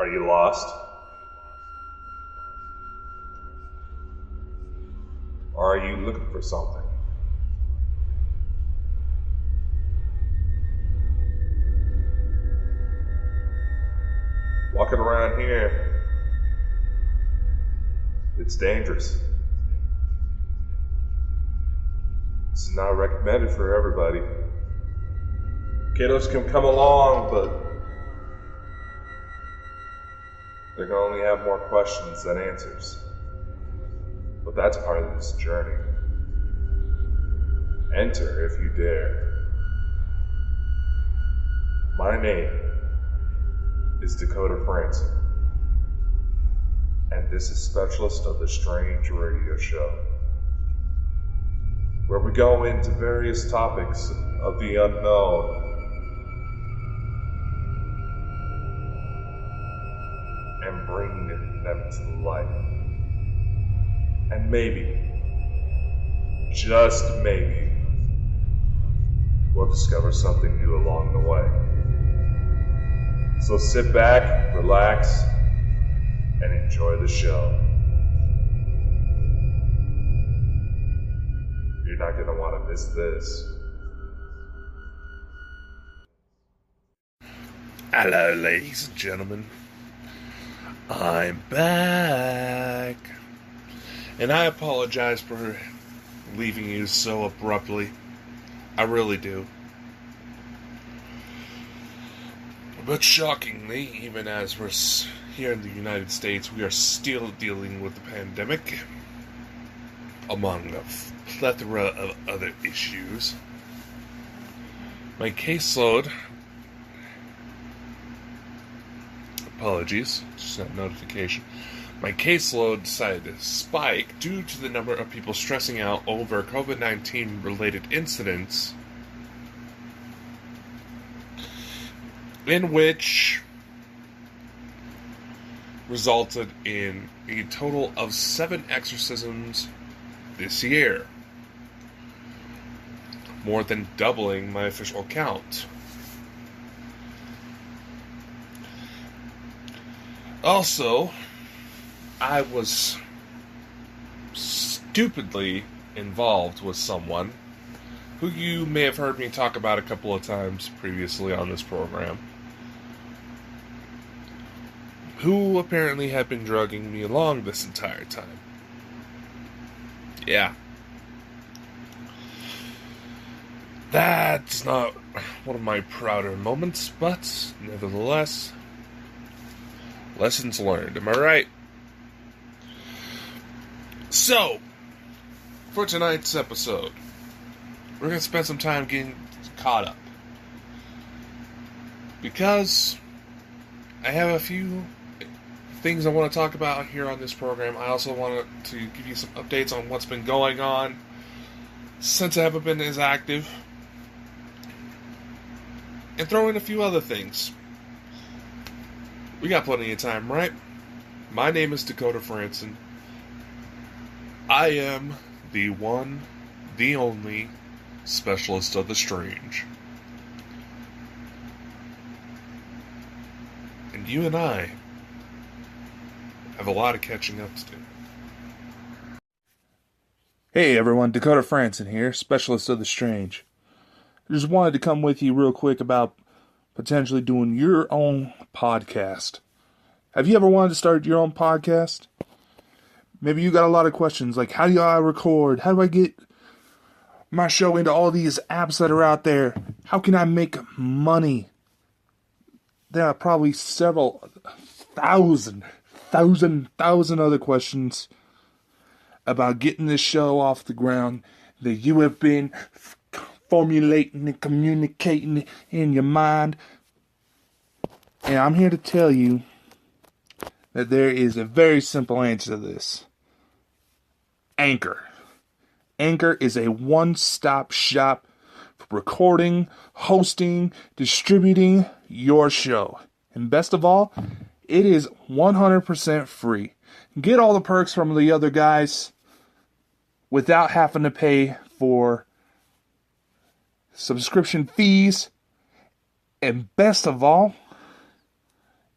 Are you lost? Or are you looking for something? Walking around here, it's dangerous. This is not recommended for everybody. Kiddos can come along, but they're gonna only have more questions than answers. But that's part of this journey. Enter if you dare. My name is Dakota Frandsen, and this is Specialist of the Strange radio show, where we go into various topics of the unknown and bring them to life. And maybe, just maybe, we'll discover something new along the way. So sit back, relax, and enjoy the show. You're not going to want to miss this. Hello, ladies and gentlemen. I'm back. And I apologize for leaving you so abruptly. I really do. But shockingly, even as we're here in the United States, we are still dealing with the pandemic, among a plethora of other issues. My caseload, apologies, just got a notification. My caseload decided to spike due to the number of people stressing out over COVID-19 related incidents, in which resulted in a total of 7 exorcisms this year, more than doubling my official count. Also, I was stupidly involved with someone who you may have heard me talk about a couple of times previously on this program, who apparently had been drugging me along this entire time. Yeah. That's not one of my prouder moments, but nevertheless, lessons learned, am I right? So, for tonight's episode, we're going to spend some time getting caught up. Because I have a few things I want to talk about here on this program. I also wanted to give you some updates on what's been going on since I haven't been as active. And throw in a few other things. We got plenty of time, right? My name is Dakota Frandsen. I am the one, the only Specialist of the Strange. And you and I have a lot of catching up to do. Hey everyone, Dakota Frandsen here, Specialist of the Strange. I just wanted to come with you real quick about potentially doing your own podcast. Have you ever wanted to start your own podcast? Maybe you got a lot of questions like, how do I record? How do I get my show into all these apps that are out there? How can I make money? There are probably several thousand other questions about getting this show off the ground that you have been formulating and communicating in your mind. And I'm here to tell you that there is a very simple answer to this. Anchor. Anchor is a one-stop shop for recording, hosting, distributing your show. And best of all, it is 100% free. Get all the perks from the other guys without having to pay for subscription fees. And best of all,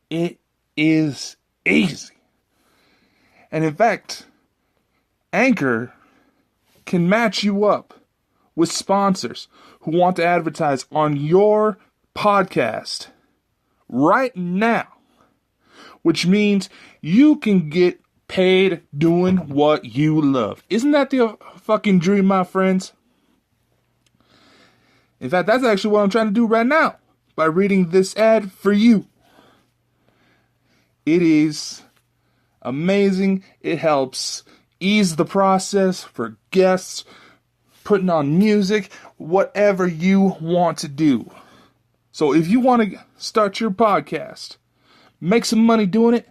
it is easy. And in fact, Anchor can match you up with sponsors who want to advertise on your podcast right now, which means you can get paid doing what you love. Isn't that the fucking dream, my friends? In fact, that's actually what I'm trying to do right now by reading this ad for you. It is amazing. It helps ease the process for guests, putting on music, whatever you want to do. So if you want to start your podcast, make some money doing it,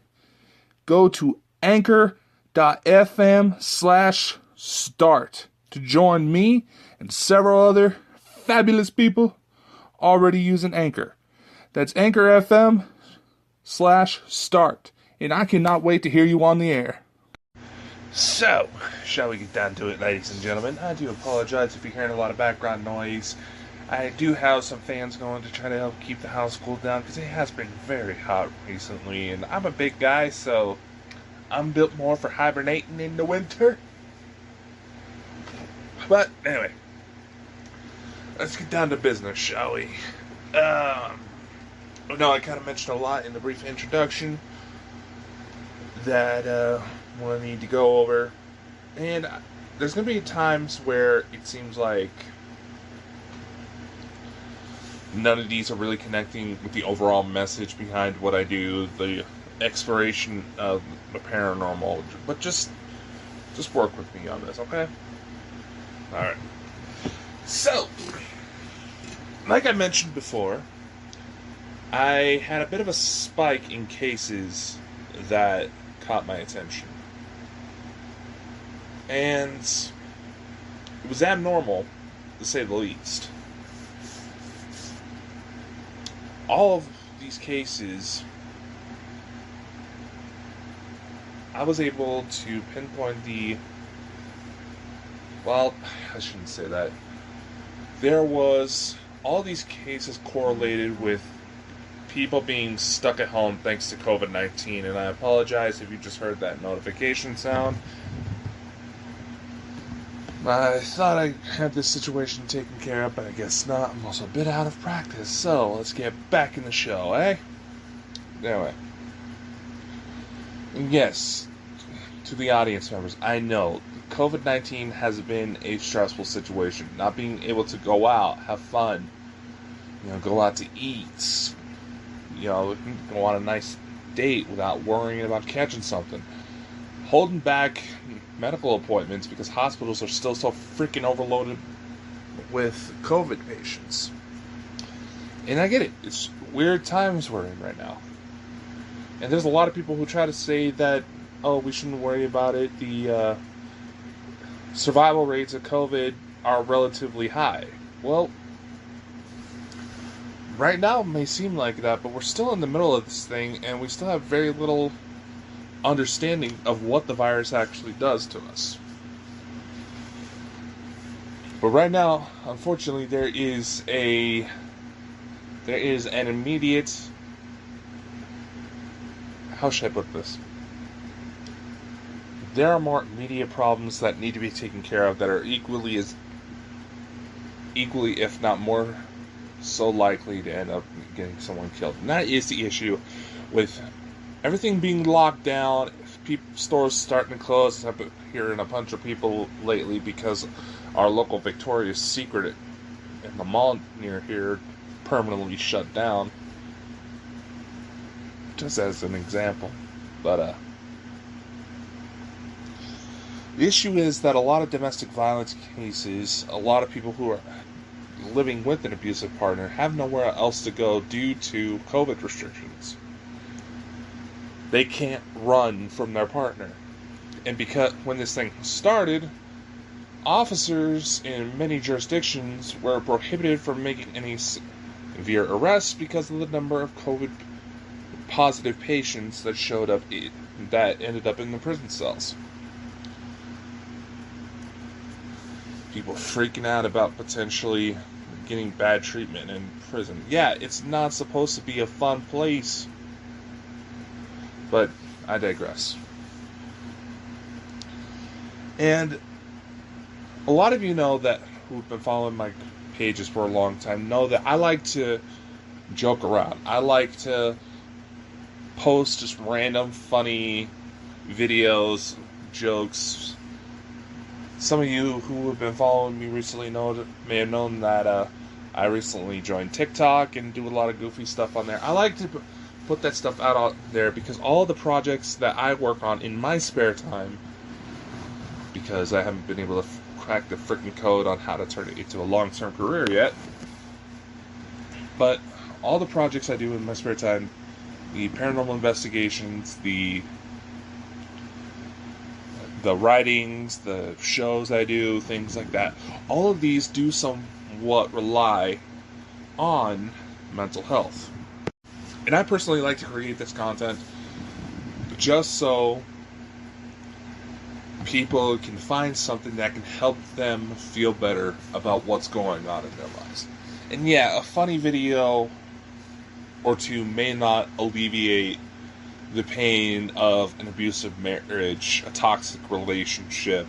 go to anchor.fm/start to join me and several other fabulous people already using Anchor. That's Anchor FM/start. And I cannot wait to hear you on the air. So, shall we get down to it, ladies and gentlemen? I do apologize if you're hearing a lot of background noise. I do have some fans going to try to help keep the house cooled down because it has been very hot recently. And I'm a big guy, so I'm built more for hibernating in the winter. But anyway, let's get down to business, shall we? I kind of mentioned a lot in the brief introduction that we'll need to go over. And there's going to be times where it seems like none of these are really connecting with the overall message behind what I do, the exploration of the paranormal. But just work with me on this, okay? Alright. So, like I mentioned before, I had a bit of a spike in cases that caught my attention. And it was abnormal, to say the least. All of these cases, I was able to pinpoint I shouldn't say that. All these cases correlated with people being stuck at home thanks to COVID-19, and I apologize if you just heard that notification sound. I thought I had this situation taken care of, but I guess not. I'm also a bit out of practice, so let's get back in the show, eh? Anyway. Yes, to the audience members, I know COVID-19 has been a stressful situation. Not being able to go out, have fun, go out to eat, go on a nice date without worrying about catching something. Holding back medical appointments because hospitals are still so freaking overloaded with COVID patients. And I get it. It's weird times we're in right now. And there's a lot of people who try to say that, we shouldn't worry about it. The survival rates of COVID are relatively high. Well, right now it may seem like that, but we're still in the middle of this thing, and we still have very little understanding of what the virus actually does to us. But right now, unfortunately, there is an immediate, how should I put this? There are more immediate problems that need to be taken care of that are equally, if not more, so likely to end up getting someone killed. And that is the issue with everything being locked down, stores starting to close. I've been hearing a bunch of people lately because our local Victoria's Secret in the mall near here permanently shut down. Just as an example. But, the issue is that a lot of domestic violence cases, a lot of people who are living with an abusive partner have nowhere else to go due to COVID restrictions. They can't run from their partner. And because when this thing started, officers in many jurisdictions were prohibited from making any severe arrests because of the number of COVID positive patients that showed up that ended up in the prison cells. People freaking out about potentially getting bad treatment in prison. Yeah, it's not supposed to be a fun place. But I digress. And a lot of you know that who've been following my pages for a long time know that I like to joke around. I like to post just random funny videos, jokes. Some of you who have been following me recently may have known that I recently joined TikTok and do a lot of goofy stuff on there. I like to put that stuff out there because all the projects that I work on in my spare time, because I haven't been able to crack the freaking code on how to turn it into a long-term career yet, but all the projects I do in my spare time, the paranormal investigations, the writings, the shows I do, things like that, all of these do somewhat rely on mental health. And I personally like to create this content just so people can find something that can help them feel better about what's going on in their lives. And yeah, a funny video or two may not alleviate the pain of an abusive marriage, a toxic relationship,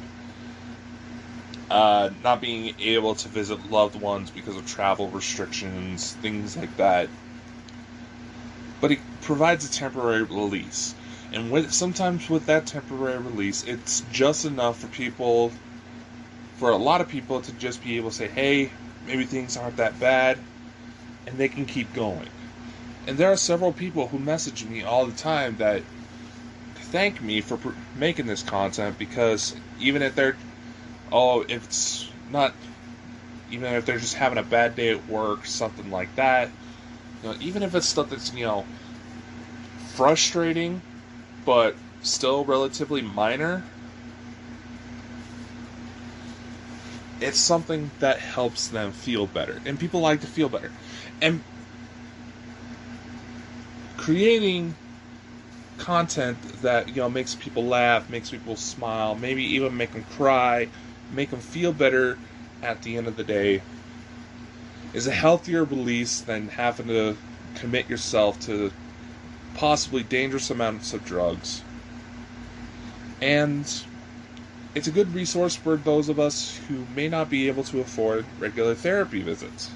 not being able to visit loved ones because of travel restrictions, things like that. But it provides a temporary release. And sometimes with that temporary release, it's just enough for a lot of people to just be able to say, hey, maybe things aren't that bad, and they can keep going. And there are several people who message me all the time that thank me for making this content, because even if they're just having a bad day at work, something like that, even if it's stuff that's, frustrating, but still relatively minor, it's something that helps them feel better. And people like to feel better. And creating content that, makes people laugh, makes people smile, maybe even make them cry, make them feel better at the end of the day, is a healthier release than having to commit yourself to possibly dangerous amounts of drugs. And it's a good resource for those of us who may not be able to afford regular therapy visits.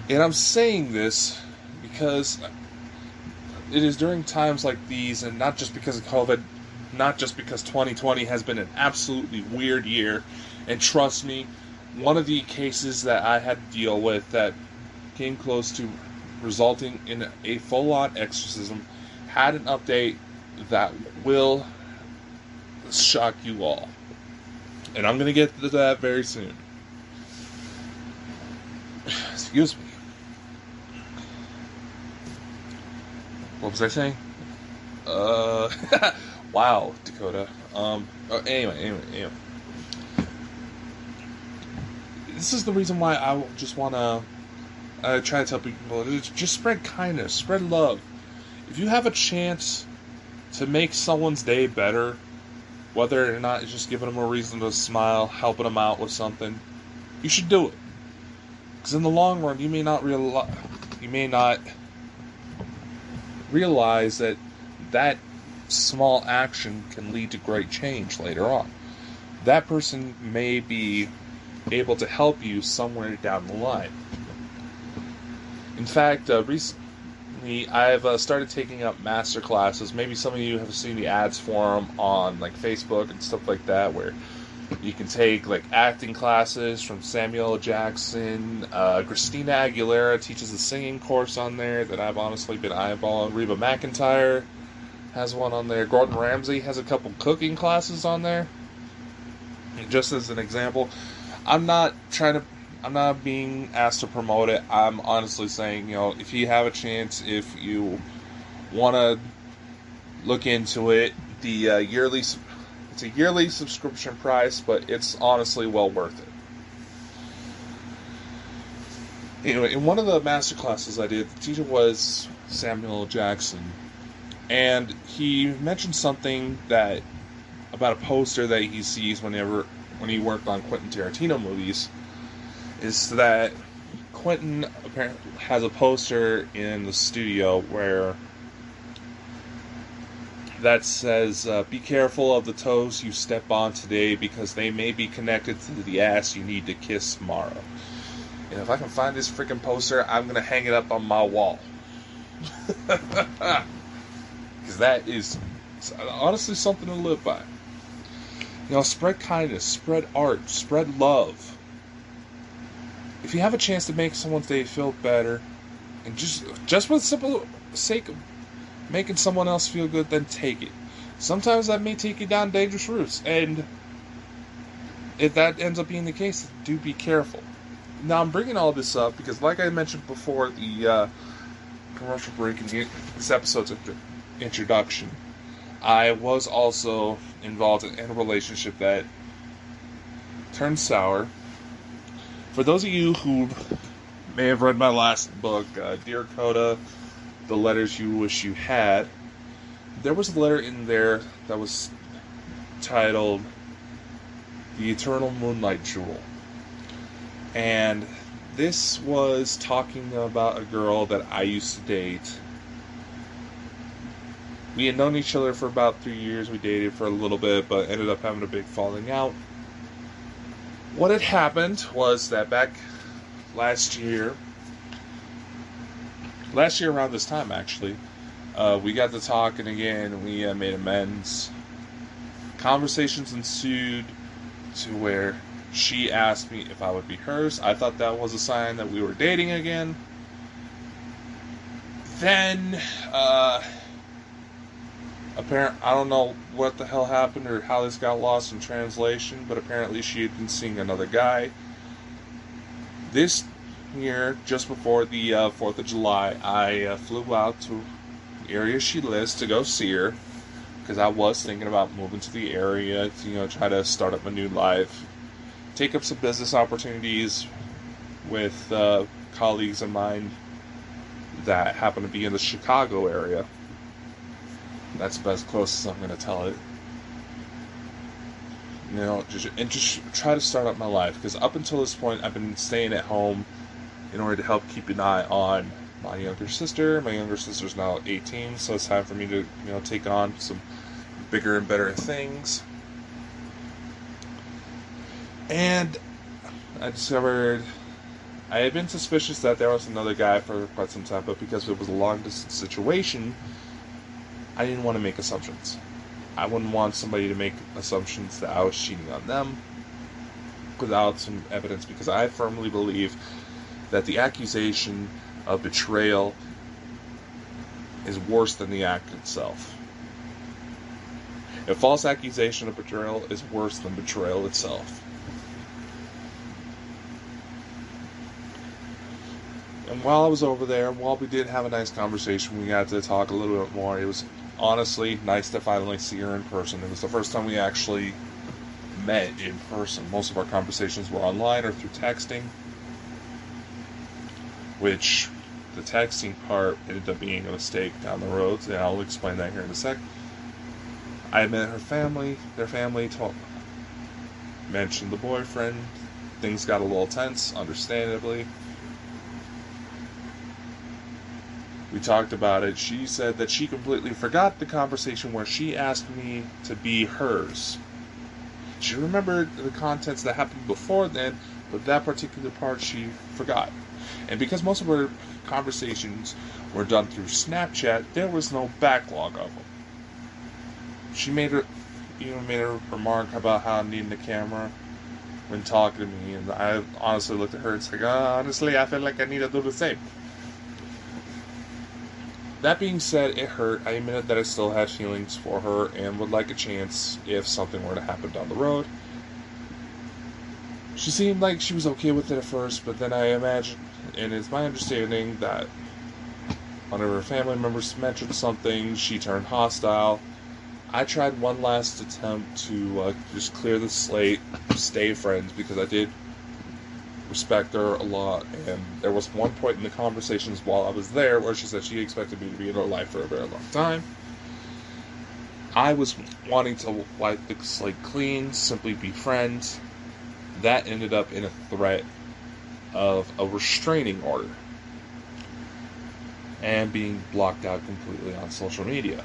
And I'm saying this because it is during times like these, and not just because of COVID, not just because 2020 has been an absolutely weird year, and trust me, one of the cases that I had to deal with that came close to resulting in a full-on exorcism had an update that will shock you all. And I'm going to get to that very soon. Excuse me. What was I saying? Wow, Dakota. Anyway. This is the reason why I just want to try to tell people, just spread kindness, spread love. If you have a chance to make someone's day better, whether or not it's just giving them a reason to smile, helping them out with something, you should do it. Because in the long run, you may not realize that small action can lead to great change later on. That person may be able to help you somewhere down the line. In fact, recently I've started taking up master classes. Maybe some of you have seen the ads for them on Facebook and stuff like that, where you can take acting classes from Samuel L. Jackson. Christina Aguilera teaches a singing course on there that I've honestly been eyeballing. Reba McEntire has one on there. Gordon Ramsay has a couple cooking classes on there. And just as an example, I'm not being asked to promote it. I'm honestly saying, if you have a chance, if you want to look into it, it's a yearly subscription price, but it's honestly well worth it. Anyway, in one of the master classes I did, the teacher was Samuel L. Jackson, and he mentioned something about a poster that he sees when he worked on Quentin Tarantino movies, is that Quentin apparently has a poster in the studio where that says, be careful of the toes you step on today because they may be connected to the ass you need to kiss tomorrow. And if I can find this freaking poster, I'm going to hang it up on my wall. Because that is honestly something to live by. You know, spread kindness, spread art, spread love. If you have a chance to make someone's day feel better, and just for the simple sake of making someone else feel good, then take it. Sometimes that may take you down dangerous routes, and if that ends up being the case, do be careful. Now, I'm bringing all this up because, like I mentioned before, the commercial break in this episode's introduction, I was also involved in a relationship that turned sour. For those of you who may have read my last book, Dear Coda, The Letters You Wish You Had, there was a letter in there that was titled The Eternal Moonlight Jewel. And this was talking about a girl that I used to date. We had known each other for about 3 years. We dated for a little bit, but ended up having a big falling out. What had happened was that back last year around this time actually, we got to talking again, and we made amends. Conversations ensued to where she asked me if I would be hers. I thought that was a sign that we were dating again. Then, I don't know what the hell happened or how this got lost in translation, but apparently she had been seeing another guy. This year, just before the 4th of July, I flew out to the area she lives to go see her, because I was thinking about moving to the area to, try to start up a new life, take up some business opportunities with colleagues of mine that happen to be in the Chicago area. That's about as close as I'm going to tell it. Just try to start up my life, because up until this point, I've been staying at home in order to help keep an eye on my younger sister. My younger sister's now 18, so it's time for me to, take on some bigger and better things. And I discovered I had been suspicious that there was another guy for quite some time, but because it was a long-distance situation, I didn't want to make assumptions. I wouldn't want somebody to make assumptions that I was cheating on them without some evidence, because I firmly believe that the accusation of betrayal is worse than the act itself. A false accusation of betrayal is worse than betrayal itself. And while I was over there, while we did have a nice conversation, we got to talk a little bit more. It was honestly nice to finally see her in person. It was the first time we actually met in person. Most of our conversations were online or through texting, which the texting part ended up being a mistake down the road, and I'll explain that here in a sec. I met her family. Their family mentioned the boyfriend. Things got a little tense, understandably. We talked about it. She said that she completely forgot the conversation where she asked me to be hers. She remembered the contents that happened before then, but that particular part she forgot. And because most of her conversations were done through Snapchat, there was no backlog of them. She made a remark about how needing a camera when talking to me, and I honestly looked at her and said, honestly, I feel like I need to do the same. That being said, it hurt. I admitted that I still had feelings for her and would like a chance if something were to happen down the road. She seemed like she was okay with it at first, but then I imagined, and it's my understanding that whenever her family members mentioned something, she turned hostile. I tried one last attempt to just clear the slate, stay friends, because I did respect her a lot, and there was one point in the conversations while I was there where she said she expected me to be in her life for a very long time. I was wanting to wipe the slate clean, simply be friends. That ended up in a threat of a restraining order and being blocked out completely on social media.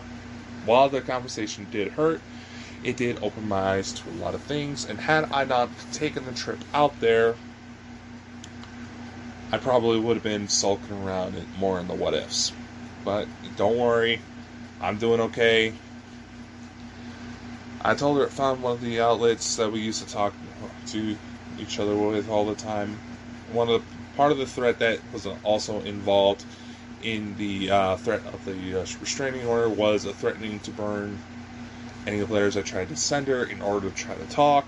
while the conversation did hurt, it did open my eyes to a lot of things, and had I not taken the trip out there, I probably would have been sulking around it more in the what ifs. But don't worry, I'm doing okay. I told her I found one of the outlets that we used to talk to each other with all the time. Part of the threat that was also involved in the threat of the restraining order was a threatening to burn any of the letters I tried to send her in order to try to talk.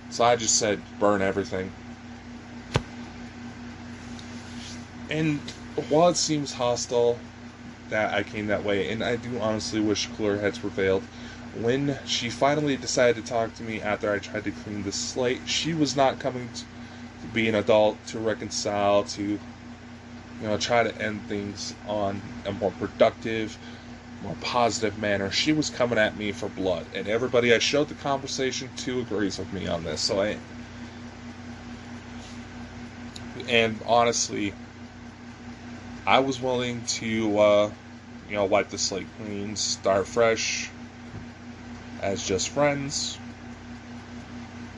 So I just said, burn everything. And while it seems hostile that I came that way, and I do honestly wish cooler heads prevailed, when she finally decided to talk to me after I tried to clean the slate, she was not coming to be an adult, to reconcile, to try to end things on a more productive, more positive manner. She was coming at me for blood, and everybody I showed the conversation to agrees with me on this. And honestly, I was willing to wipe the slate clean, start fresh as just friends,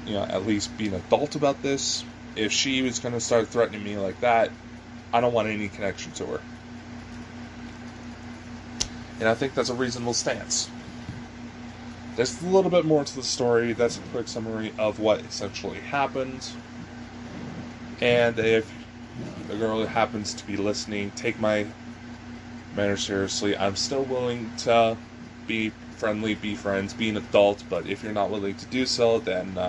at least be an adult about this. If she was going to start threatening me like that, I don't want any connection to her. And I think that's a reasonable stance. There's a little bit more to the story. That's a quick summary of what essentially happened. And if the girl happens to be listening, take my manner seriously. I'm still willing to be friendly, be friends, be an adult, but if you're not willing to do so, then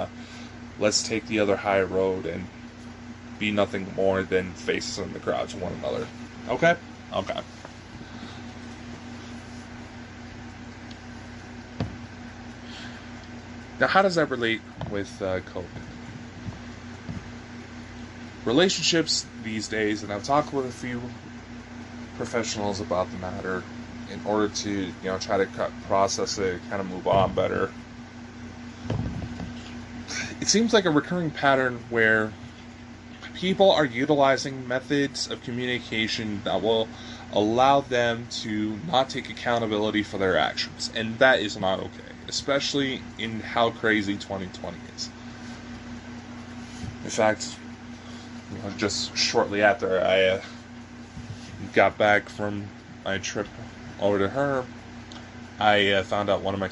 let's take the other high road and be nothing more than faces in the crowd to one another. Okay? Okay. Now, how does that relate with COVID? Relationships these days, and I've talked with a few professionals about the matter in order to, try to process it, kind of move on better. It seems like a recurring pattern where people are utilizing methods of communication that will allow them to not take accountability for their actions, and that is not okay, especially in how crazy 2020 is. In fact, just shortly after I got back from my trip over to her, I found out one of my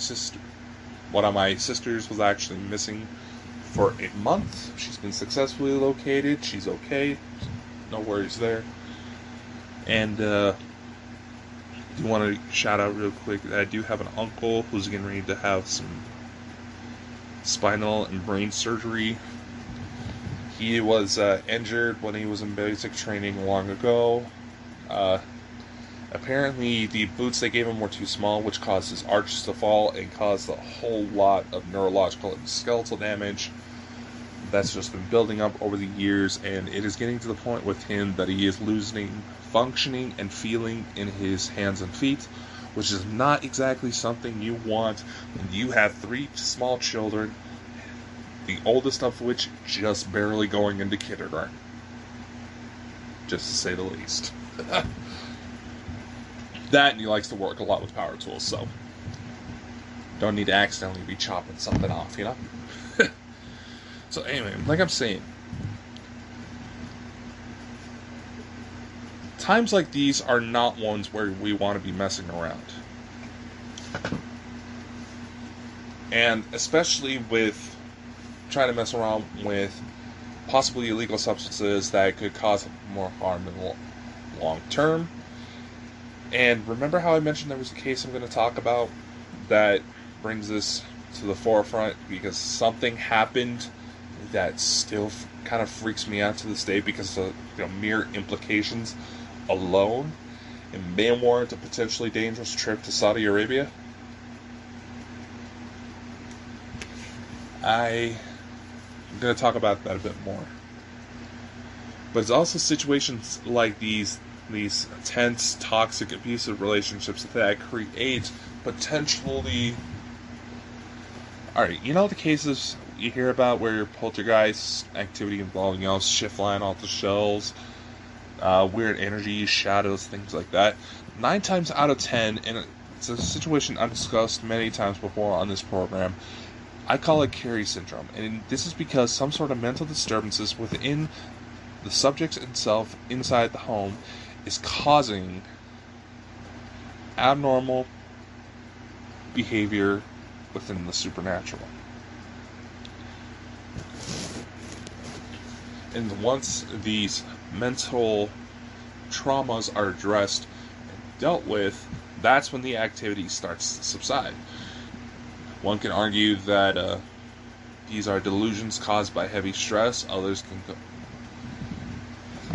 sisters was actually missing for a month. She's been successfully located. She's okay. No worries there. And I do want to shout out real quick that I do have an uncle who's getting ready to have some spinal and brain surgery. He was injured when he was in basic training long ago. Apparently, the boots they gave him were too small, which caused his arches to fall and caused a whole lot of neurological and skeletal damage. That's just been building up over the years, and it is getting to the point with him that he is losing functioning and feeling in his hands and feet, which is not exactly something you want when you have 3 small children, the oldest of which just barely going into kindergarten. Just to say the least. That, and he likes to work a lot with power tools, so don't need to accidentally be chopping something off, So anyway, like I'm saying, times like these are not ones where we want to be messing around. And especially with trying to mess around with possibly illegal substances that could cause more harm in the long term. And remember how I mentioned there was a case I'm going to talk about that brings this to the forefront because something happened that still kind of freaks me out to this day because of mere implications alone and may warrant a potentially dangerous trip to Saudi Arabia? I'm going to talk about that a bit more. But it's also situations like these tense, toxic, abusive relationships that create potentially... Alright, the cases you hear about where poltergeist activity involving, shit flying off the shelves, weird energy, shadows, things like that. 9 times out of 10, and It's a situation I've discussed many times before on this program. I call it Carrie syndrome, and this is because some sort of mental disturbances within the subject itself inside the home is causing abnormal behavior within the supernatural. And once these mental traumas are addressed and dealt with, that's when the activity starts to subside. One can argue that these are delusions caused by heavy stress. Others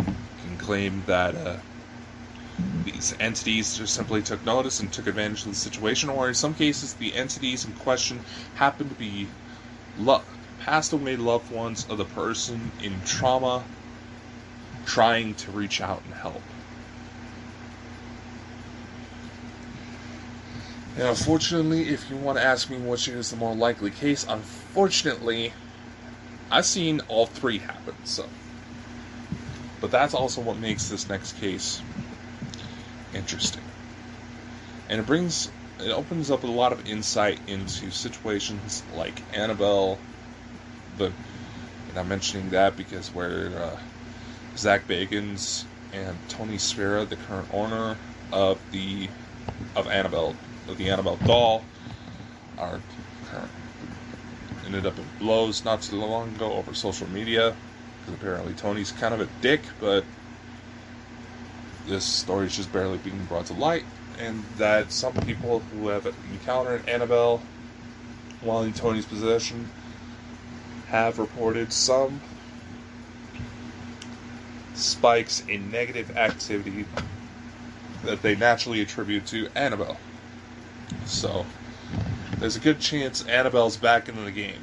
can claim that these entities just simply took notice and took advantage of the situation, or in some cases, the entities in question happen to be passed away loved ones of the person in trauma trying to reach out and help. And unfortunately, if you want to ask me which is the more likely case, unfortunately, I've seen all three happen. But that's also what makes this next case interesting. And it opens up a lot of insight into situations like Annabelle. And I'm mentioning that because where Zach Bagans and Tony Spera, the current owner of the Annabelle doll, are ended up in blows not too long ago over social media, because apparently Tony's kind of a dick, but this story is just barely being brought to light, and that some people who have encountered Annabelle while in Tony's possession have reported some spikes in negative activity that they naturally attribute to Annabelle. So, there's a good chance Annabelle's back into the game.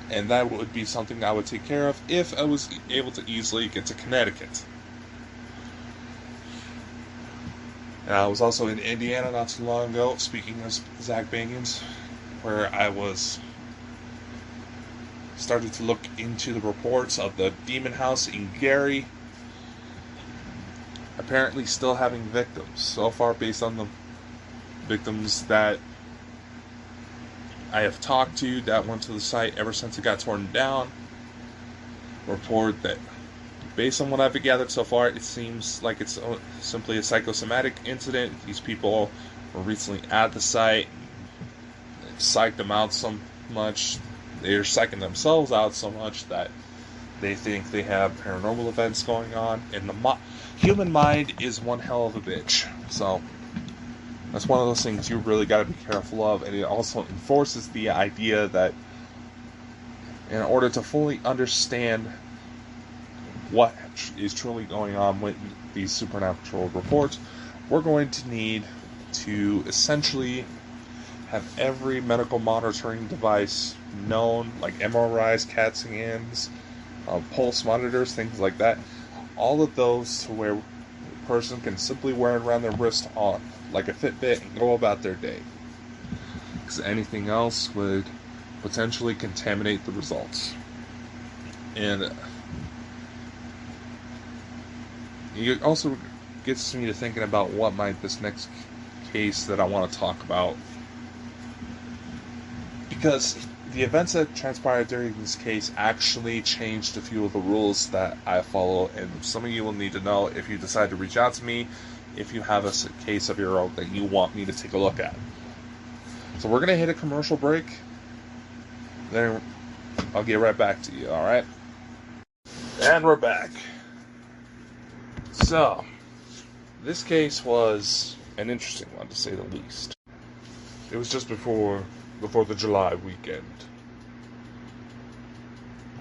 And that would be something I would take care of if I was able to easily get to Connecticut. And I was also in Indiana not too long ago, speaking of Zach Bagans, where I started to look into the reports of the demon house in Gary, apparently still having victims. So far, based on the victims that I have talked to that went to the site ever since it got torn down, report that, based on what I've gathered so far, it seems like it's simply a psychosomatic incident. These people were recently at the site, they've psyched them out so much, they're psyching themselves out so much that they think they have paranormal events going on, and the human mind is one hell of a bitch. So that's one of those things you really got to be careful of, and it also enforces the idea that in order to fully understand what is truly going on with these supernatural reports, we're going to need to essentially have every medical monitoring device known, like MRIs, CAT scans, pulse monitors, things like that. All of those to where a person can simply wear it around their wrist on, like a Fitbit, and go about their day. Because anything else would potentially contaminate the results. And it also gets me to thinking about what might this next case that I want to talk about. Because the events that transpired during this case actually changed a few of the rules that I follow, and some of you will need to know if you decide to reach out to me if you have a case of your own that you want me to take a look at. So we're going to hit a commercial break, then I'll get right back to you, alright? And we're back. So, this case was an interesting one, to say the least. It was just before the July weekend.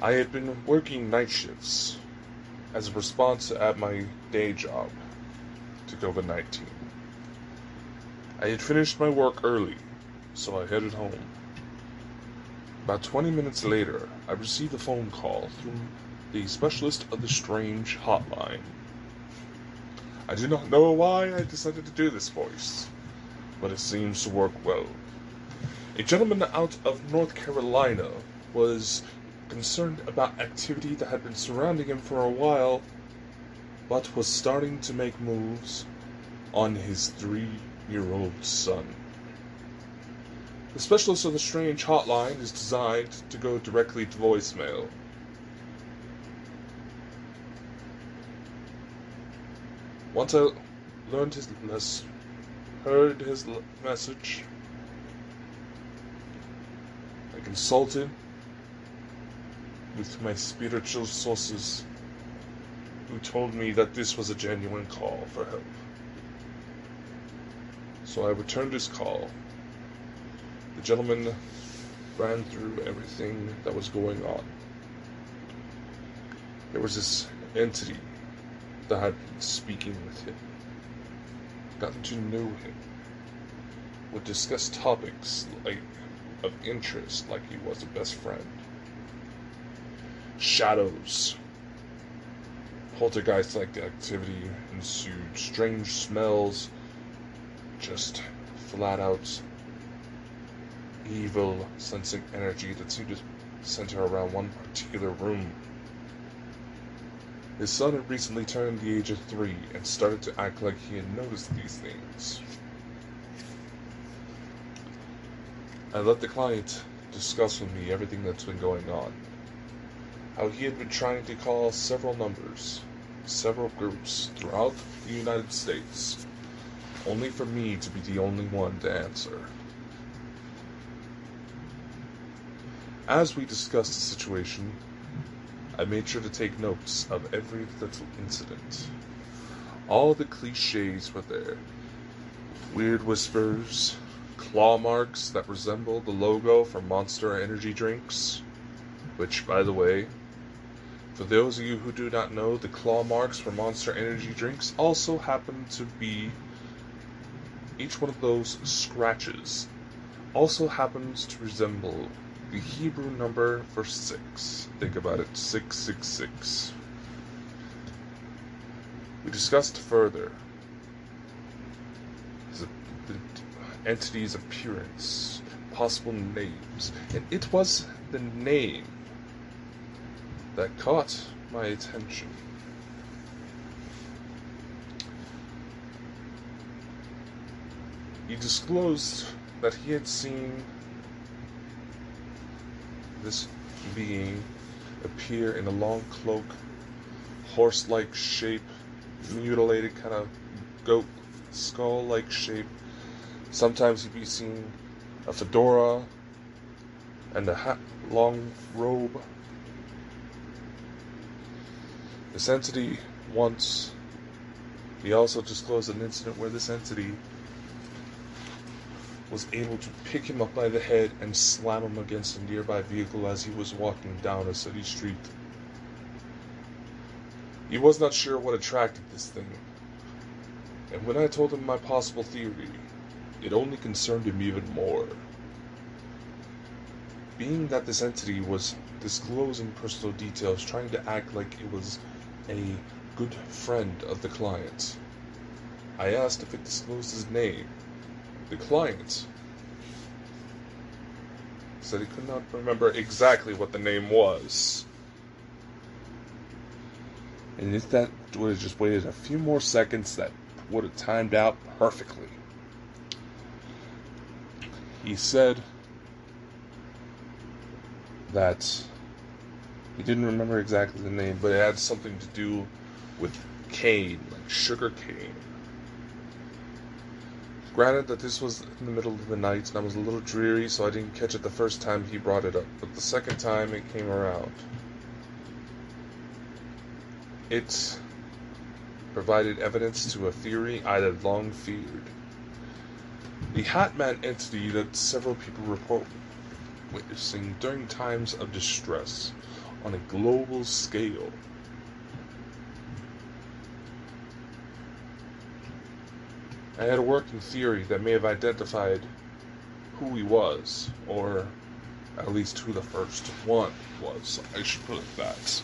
I had been working night shifts as a response at my day job to COVID-19. I had finished my work early, so I headed home. About 20 minutes later, I received a phone call from the specialist of the strange hotline. I do not know why I decided to do this voice, but it seems to work well. A gentleman out of North Carolina was concerned about activity that had been surrounding him for a while, but was starting to make moves on his 3 9-year-old son. The Specialist of the Strange hotline is designed to go directly to voicemail. Once I heard his message, I consulted with my spiritual sources, who told me that this was a genuine call for help. So I returned his call. The gentleman ran through everything that was going on. There was this entity that had been speaking with him, gotten to know him, would discuss topics of interest like he was a best friend. Shadows. Poltergeist-like activity ensued. Strange smells. Just flat out evil sensing energy that seemed to center around one particular room. His son had recently turned the age of 3 and started to act like he had noticed these things. I let the client discuss with me everything that's been going on. How he had been trying to call several numbers, several groups throughout the United States, only for me to be the only one to answer. As we discussed the situation, I made sure to take notes of every little incident. All the cliches were there. Weird whispers, claw marks that resemble the logo for Monster energy drinks, which, by the way, for those of you who do not know, the claw marks for Monster energy drinks also happen to be, each one of those scratches also happens to resemble the Hebrew number for 6. Think about it, 666. We discussed further the entity's appearance, possible names, and it was the name that caught my attention. He disclosed that he had seen this being appear in a long cloak, horse-like shape, mutilated kind of goat skull-like shape. Sometimes he'd be seen a fedora and a hat, long robe. This entity once, he also disclosed an incident where this entity was able to pick him up by the head and slam him against a nearby vehicle as he was walking down a city street. He was not sure what attracted this thing, and when I told him my possible theory, it only concerned him even more. Being that this entity was disclosing personal details, trying to act like it was a good friend of the client, I asked if it disclosed his name. The client said he could not remember exactly what the name was. And if that would have just waited a few more seconds, that would have timed out perfectly. He said that he didn't remember exactly the name, but it had something to do with cane, like sugar cane. Granted that this was in the middle of the night and I was a little dreary, so I didn't catch it the first time he brought it up, but the second time it came around, it provided evidence to a theory I had long feared. The Hatman entity that several people report witnessing during times of distress on a global scale. I had a working theory that may have identified who he was, or at least who the first one was, I should put it that.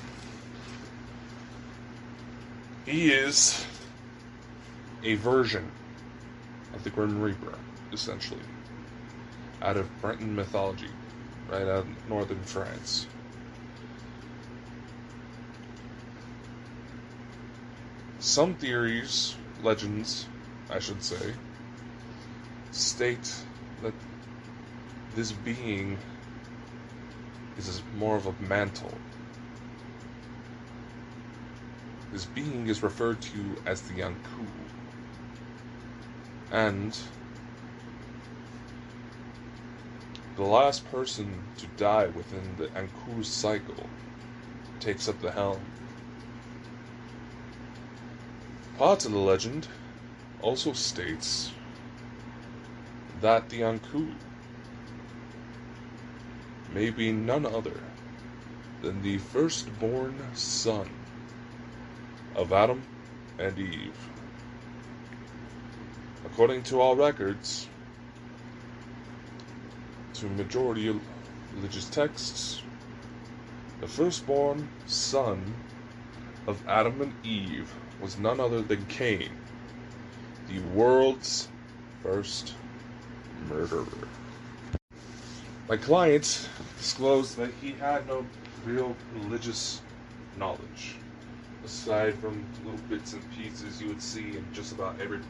He is a version of the Grim Reaper, essentially, out of Breton mythology, right out of northern France. Some theories, legends, I should say, state that this being is more of a mantle. This being is referred to as the Anku, and the last person to die within the Anku cycle takes up the helm. Part of the legend also states that the Anku may be none other than the firstborn son of Adam and Eve. According to all records, to majority of religious texts, the firstborn son of Adam and Eve was none other than Cain, the world's first murderer. My client disclosed that he had no real religious knowledge, aside from little bits and pieces you would see in just about every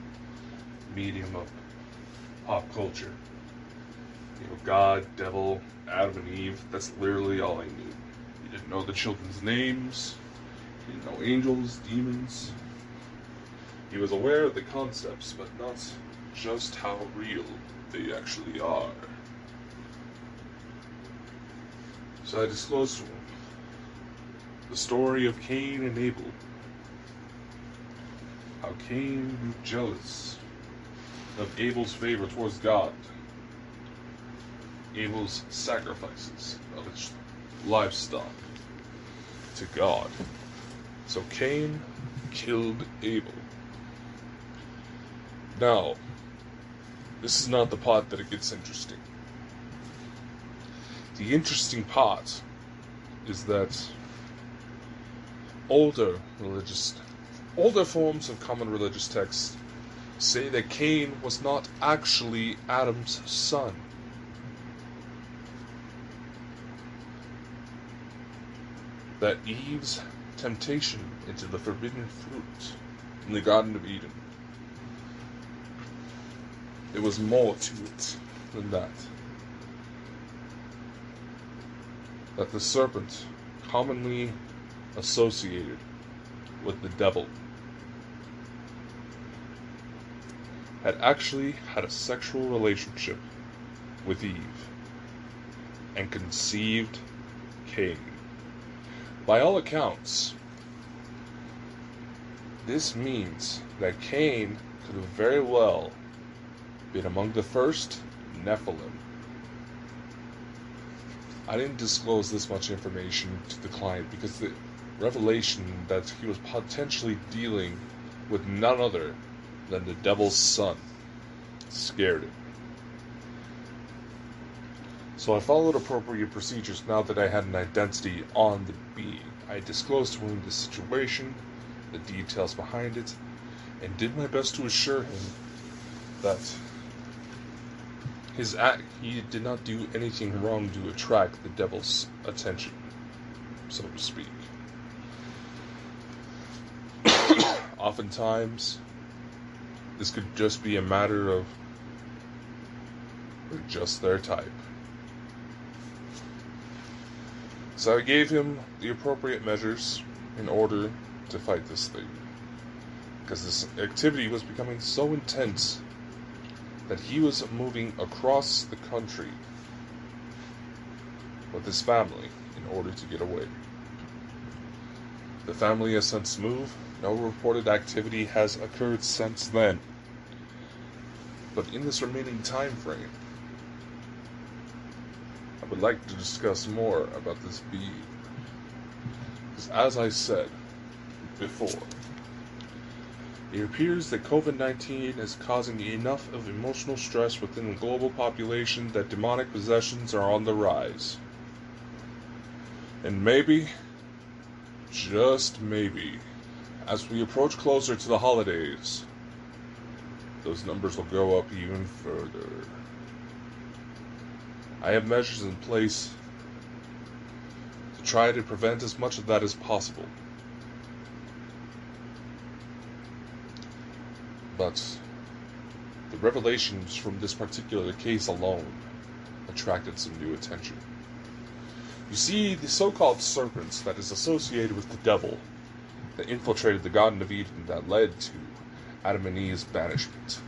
medium of pop culture. You know, God, devil, Adam and Eve, that's literally all I knew. He didn't know the children's names, he didn't know angels, demons. He was aware of the concepts, but not just how real they actually are. So I disclosed to him the story of Cain and Abel. How Cain grew jealous of Abel's favor towards God. Abel's sacrifices of his livestock to God. So Cain killed Abel. Now, this is not the part that it gets interesting. The interesting part is that older forms of common religious texts say that Cain was not actually Adam's son. That Eve's temptation into the forbidden fruit in the Garden of Eden, there was more to it than that. That the serpent, commonly associated with the devil, had actually had a sexual relationship with Eve and conceived Cain. By all accounts, this means that Cain could have very well been among the first Nephilim. I didn't disclose this much information to the client because the revelation that he was potentially dealing with none other than the devil's son scared him. So I followed appropriate procedures now that I had an identity on the being. I disclosed to him the situation, the details behind it, and did my best to assure him that he did not do anything wrong to attract the devil's attention, so to speak. Oftentimes, this could just be a matter of we're just their type. So I gave him the appropriate measures in order to fight this thing, because this activity was becoming so intense that he was moving across the country with his family in order to get away. The family has since moved. No reported activity has occurred since then. But in this remaining time frame, I would like to discuss more about this being. Because as I said before, it appears that COVID-19 is causing enough of emotional stress within the global population that demonic possessions are on the rise. And maybe, just maybe, as we approach closer to the holidays, those numbers will go up even further. I have measures in place to try to prevent as much of that as possible. But The revelations from this particular case alone attracted some new attention. You see, the so-called serpents that is associated with the devil that infiltrated the Garden of Eden that led to Adam and Eve's banishment.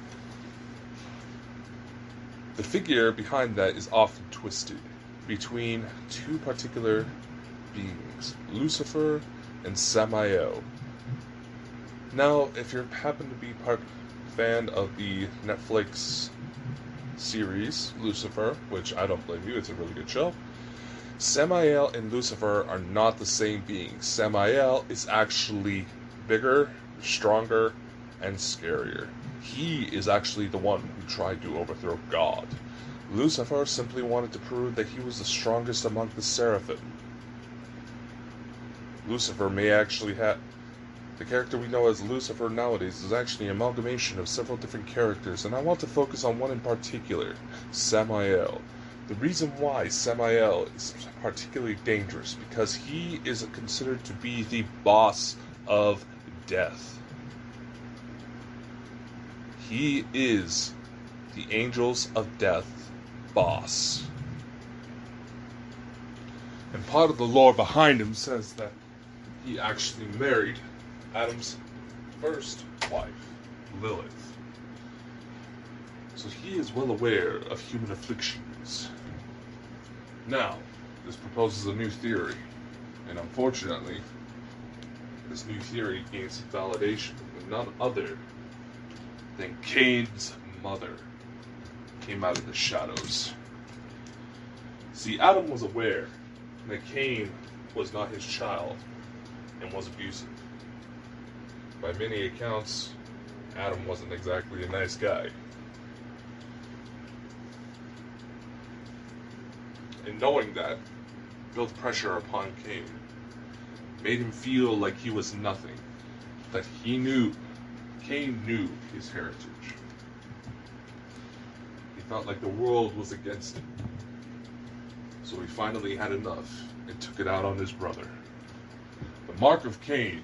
The figure behind that is often twisted between two particular beings, Lucifer and Samael. Now, if you happen to be fan of the Netflix series Lucifer, which I don't blame you, it's a really good show, Samael and Lucifer are not the same being. Samael is actually bigger, stronger, and scarier. He is actually the one who tried to overthrow God. Lucifer simply wanted to prove that he was the strongest among the seraphim. Lucifer may actually have... The character we know as Lucifer nowadays is actually an amalgamation of several different characters, and I want to focus on one in particular, Samael. The reason why Samael is particularly dangerous, because he is considered to be the boss of death. He is the angels of death boss. And part of the lore behind him says that he actually married Adam's first wife, Lilith. So he is well aware of human afflictions. Now, this proposes a new theory, and unfortunately, this new theory gains validation with none other than Cain's mother came out of the shadows. See, Adam was aware that Cain was not his child and was abusive. By many accounts, Adam wasn't exactly a nice guy. And knowing that built pressure upon Cain, made him feel like he was nothing, that Cain knew his heritage. He felt like the world was against him. So he finally had enough and took it out on his brother. The mark of Cain,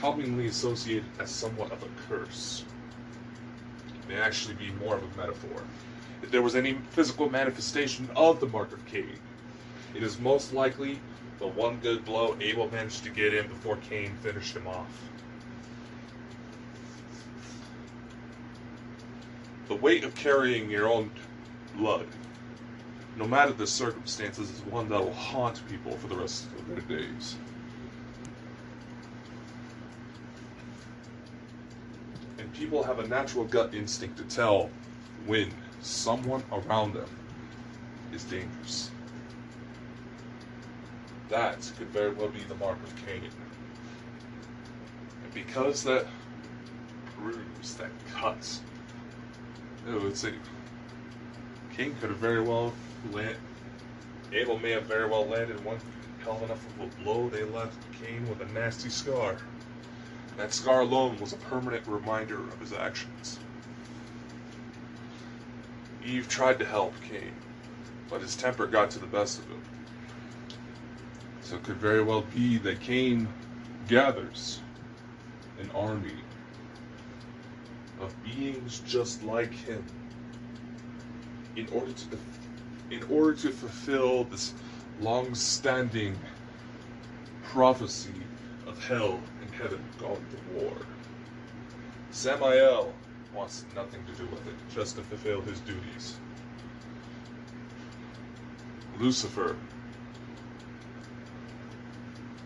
commonly associated as somewhat of a curse, may actually be more of a metaphor. If there was any physical manifestation of the mark of Cain, it is most likely the one good blow Abel managed to get in before Cain finished him off. The weight of carrying your own blood, no matter the circumstances, is one that will haunt people for the rest of their days. And people have a natural gut instinct to tell when someone around them is dangerous. That could very well be the mark of Cain. And because that bruise, that cut, Cain could have very well Abel may have very well landed one hell enough of a blow. They left Cain with a nasty scar. That scar alone was a permanent reminder of his actions. Eve tried to help Cain, but his temper got to the best of him. So it could very well be that Cain gathers an army of beings just like him in order to fulfill this long-standing prophecy of hell and heaven going to war. Samael wants nothing to do with it, just to fulfill his duties. Lucifer,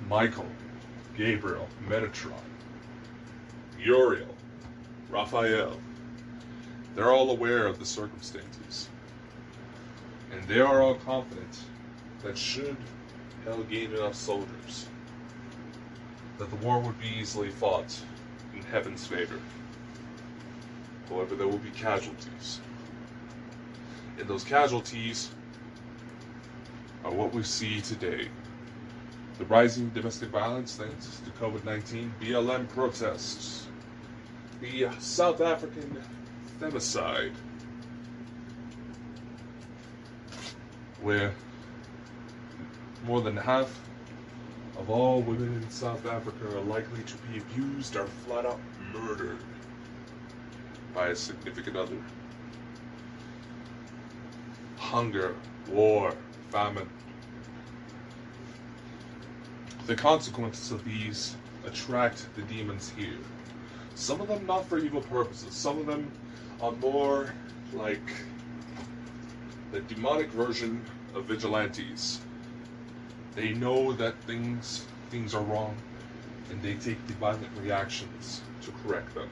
Michael, Gabriel, Metatron, Uriel, Raphael, they're all aware of the circumstances. And they are all confident that should hell gain enough soldiers, that the war would be easily fought in heaven's favor. However, there will be casualties. And those casualties are what we see today. The rising domestic violence thanks to COVID-19, BLM protests, the South African femicide, where more than half of all women in South Africa are likely to be abused or flat out murdered by a significant other. Hunger, war, famine. The consequences of these attract the demons here. Some of them not for evil purposes. Some of them are more like the demonic version of vigilantes. They know that things are wrong, and they take the violent reactions to correct them.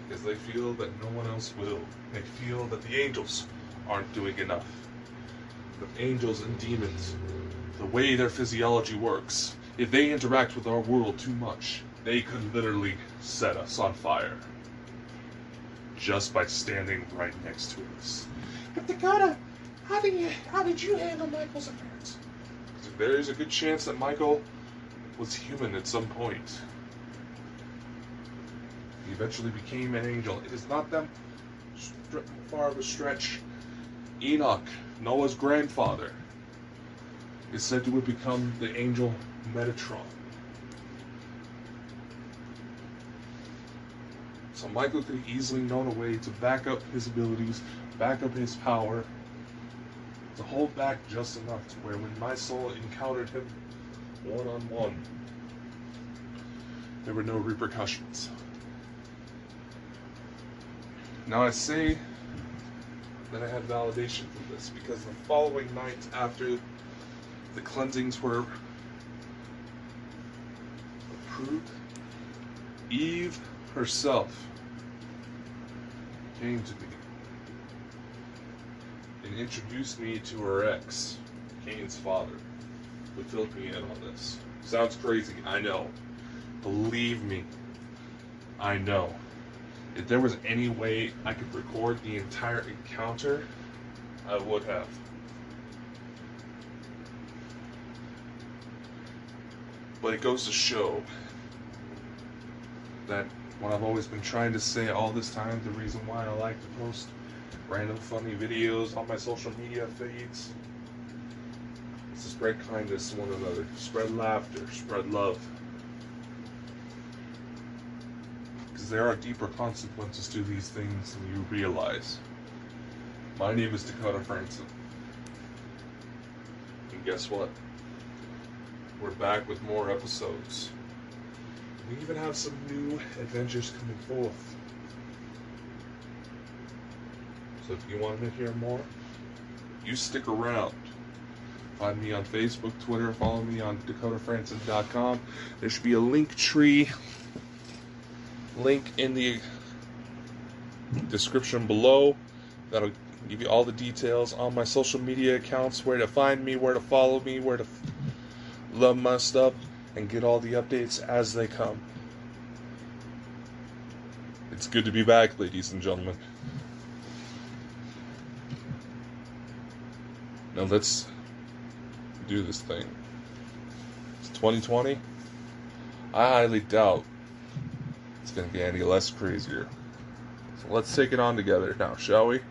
Because they feel that no one else will. They feel that the angels aren't doing enough. The angels and demons, the way their physiology works, if they interact with our world too much, they could literally set us on fire. Just by standing right next to us. But Dakota, how did you handle Michael's appearance? There is a good chance that Michael was human at some point. He eventually became an angel. It is not that far of a stretch. Enoch, Noah's grandfather, is said to have become the angel Metatron. So Michael could have easily known a way to back up his abilities, back up his power, to hold back just enough to where when my soul encountered him one-on-one, there were no repercussions. Now I say that I had validation for this because the following night after the cleansings were approved, Eve herself came to me and introduced me to her ex, Cain's father, who filled me in on this. Sounds crazy, I know. Believe me, I know. If there was any way I could record the entire encounter, I would have. But it goes to show that what I've always been trying to say all this time, the reason why I like to post random funny videos on my social media feeds, is to spread kindness to one another, spread laughter, spread love. Because there are deeper consequences to these things than you realize. My name is Dakota Frandsen. And guess what? We're back with more episodes. We even have some new adventures coming forth. So if you want to hear more, you stick around. Find me on Facebook, Twitter, follow me on DakotaFrandsen.com. There should be a link tree link in the description below. That'll give you all the details on my social media accounts, where to find me, where to follow me, where to love my stuff, and get all the updates as they come. It's good to be back, ladies and gentlemen. Now let's do this thing. It's 2020. I highly doubt it's going to be any less crazier. So let's take it on together now, shall we?